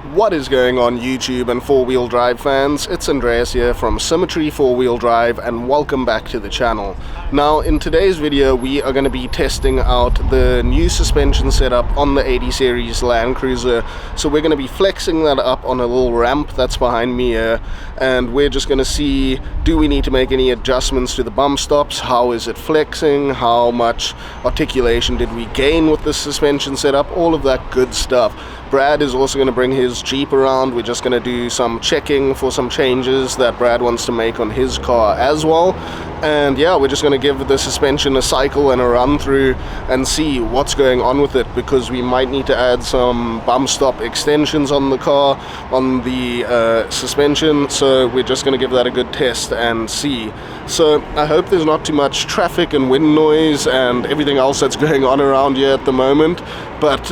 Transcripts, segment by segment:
What is going on YouTube and four-wheel drive fans? It's Andreas here from Symmetry Four-Wheel Drive and welcome back to the channel. Now in today's video we are going to be testing out the new suspension setup on the 80 Series LandCruiser. So we're going to be flexing that up on a little ramp that's behind me here, and we're just going to see, do we need to make any adjustments to the bump stops? How is it flexing? How much articulation did we gain with this suspension setup? All of that good stuff. Brad is also going to bring his Jeep around. We're just going to do some checking for some changes that Brad wants to make on his car as well. And yeah, we're just going to give the suspension a cycle and a run through and see what's going on with it, because we might need to add some bump stop extensions on the car, on the suspension. So we're just going to give that a good test and see. So I hope there's not too much traffic and wind noise and everything else that's going on around here at the moment. But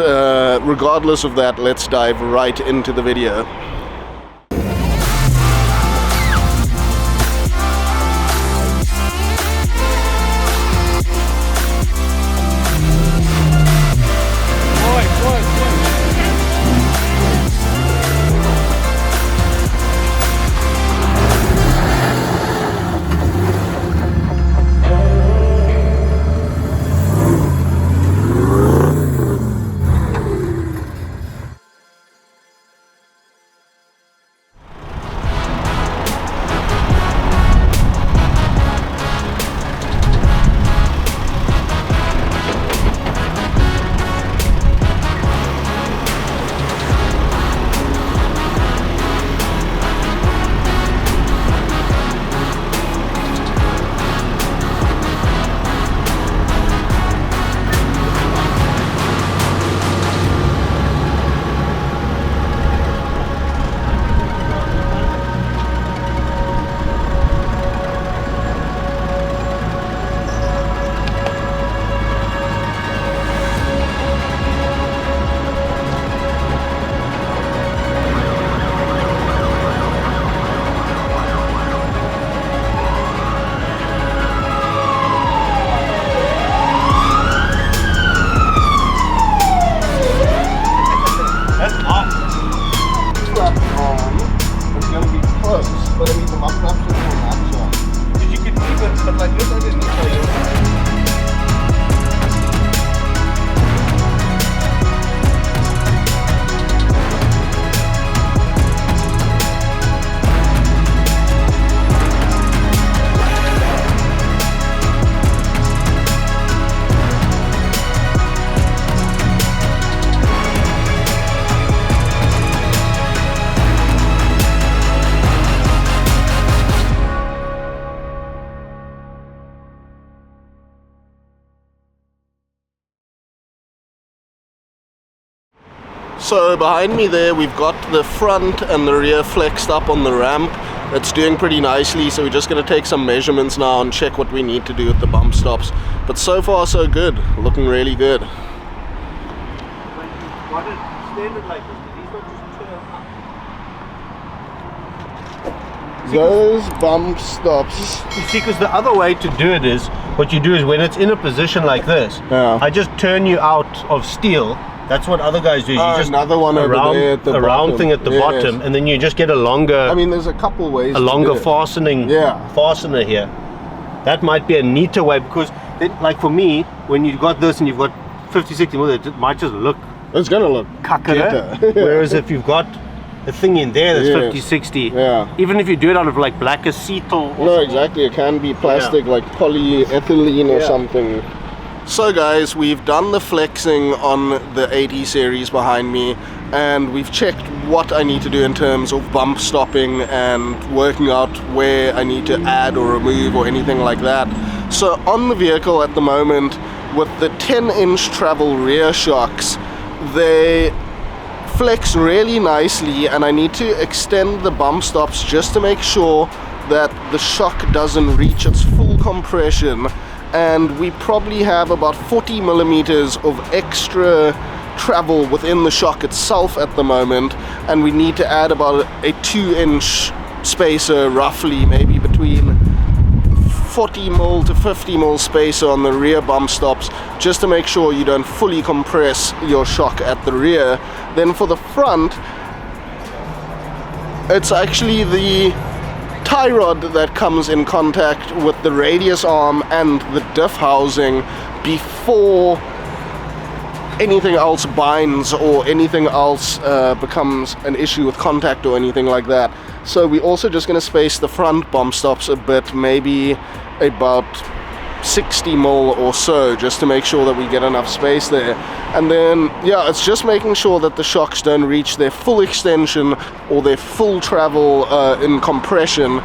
regardless of that, let's dive right into the video. So behind me there we've got the front and the rear flexed up on the ramp. It's doing pretty nicely, so we're just going to take some measurements now and check what we need to do with the bump stops. But so far so good, looking really good. When you got it standard like this, did these not just turn up? Those bump stops. You see, because the other way to do it is, what you do is when it's in a position like this, I just turn you out of steel. That's what other guys do. You just another one over there at the round thing at the bottom, and then you just get a longer. I mean, there's a couple ways. A longer fastening. Fastener here. That might be a neater way, because then, like for me, when you've got this and you've got 50-60 millimeters, it might just look. It's gonna look kakere. Whereas if you've got a thing in there that's 50-60, even if you do it out of like black acetal. No, exactly. It can be plastic, like polyethylene or something. So guys, we've done the flexing on the 80 series behind me, and we've checked what I need to do in terms of bump stopping and working out where I need to add or remove or anything like that. So on the vehicle at the moment, with the 10-inch travel rear shocks, they flex really nicely, and I need to extend the bump stops just to make sure that the shock doesn't reach its full compression. And we probably have about 40 millimeters of extra travel within the shock itself at the moment, and we need to add about a 2-inch spacer, roughly, maybe between 40 mil to 50 mil spacer on the rear bump stops, just to make sure you don't fully compress your shock at the rear. Then for the front, It's actually the tie rod that comes in contact with the radius arm and the diff housing before anything else binds or anything else becomes an issue with contact or anything like that. So we're also just going to space the front bump stops a bit, maybe about 60 mil or so, just to make sure that we get enough space there. And then yeah, it's just making sure that the shocks don't reach their full extension or their full travel in compression,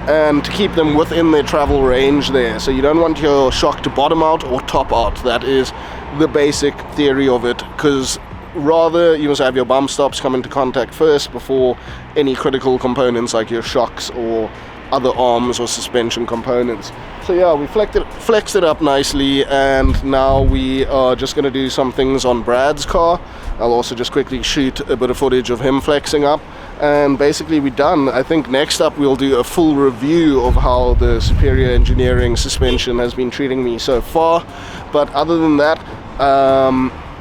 and to keep them within their travel range there. So you don't want your shock to bottom out or top out. That is the basic theory of it, because rather you must have your bump stops come into contact first before any critical components like your shocks or other arms or suspension components. So yeah, we flexed it up nicely, and now we are just going to do some things on Brad's car. I'll also just quickly shoot a bit of footage of him flexing up, and basically we're done. I think next up we'll do a full review of how the Superior Engineering suspension has been treating me so far. But other than that,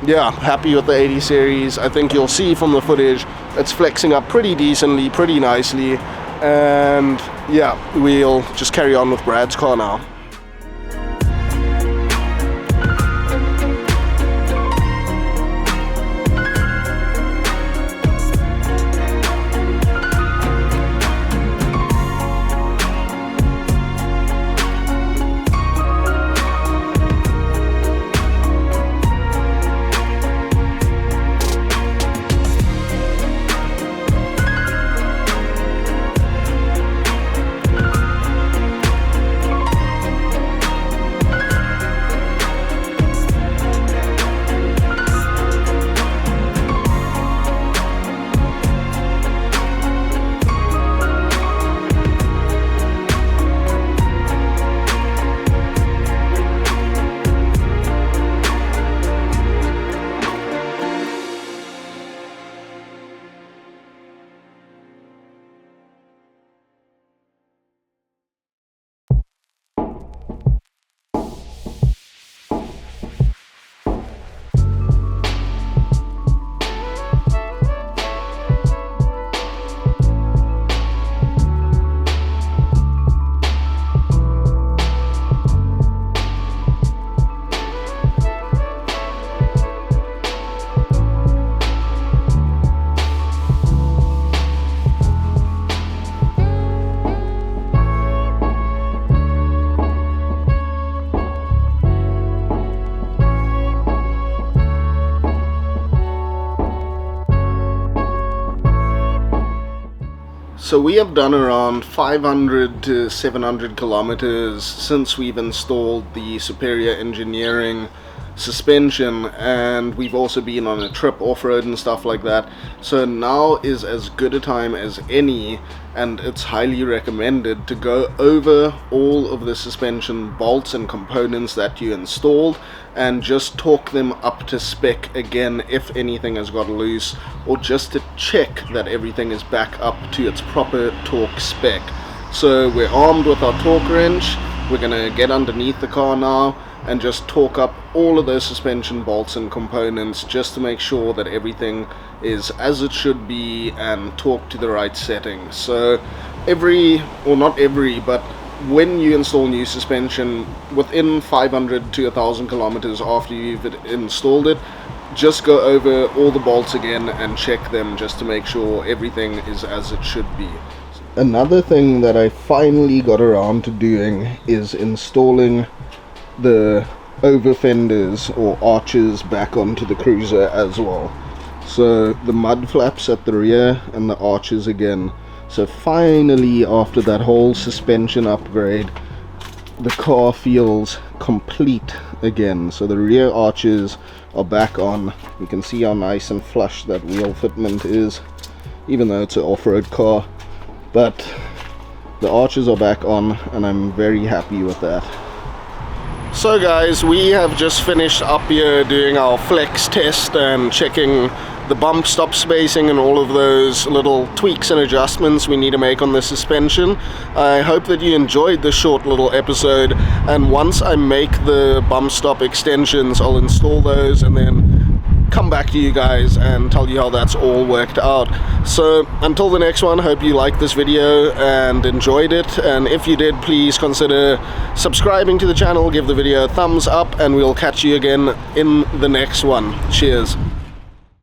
yeah, happy with the 80 series. I think you'll see from the footage it's flexing up pretty decently, pretty nicely. And yeah, we'll just carry on with Brad's car now. So we have done around 500 to 700 kilometers since we've installed the Superior Engineering suspension, and we've also been on a trip off-road and stuff like that. So now is as good a time as any, and it's highly recommended to go over all of the suspension bolts and components that you installed and just torque them up to spec again if anything has got loose, or just to check that everything is back up to its proper torque spec. So we're armed with our torque wrench. We're gonna get underneath the car now and just torque up all of those suspension bolts and components just to make sure that everything is as it should be and torqued to the right setting. So but when you install new suspension, within 500 to 1,000 kilometers after you've installed it, just go over all the bolts again and check them just to make sure everything is as it should be. Another thing that I finally got around to doing is installing the over fenders or arches back onto the cruiser as well. So the mud flaps at the rear and the arches again. So finally, after that whole suspension upgrade, the car feels complete again. So the rear arches are back on. You can see how nice and flush that wheel fitment is, even though it's an off-road car. But the arches are back on, and I'm very happy with that. So guys, we have just finished up here doing our flex test and checking the bump stop spacing and all of those little tweaks and adjustments we need to make on the suspension. I hope that you enjoyed this short little episode, and once I make the bump stop extensions, I'll install those and then come back to you guys and tell you how that's all worked out. So until the next one, hope you liked this video and enjoyed it, and if you did, please consider subscribing to the channel, give the video a thumbs up, and we'll catch you again in the next one. Cheers.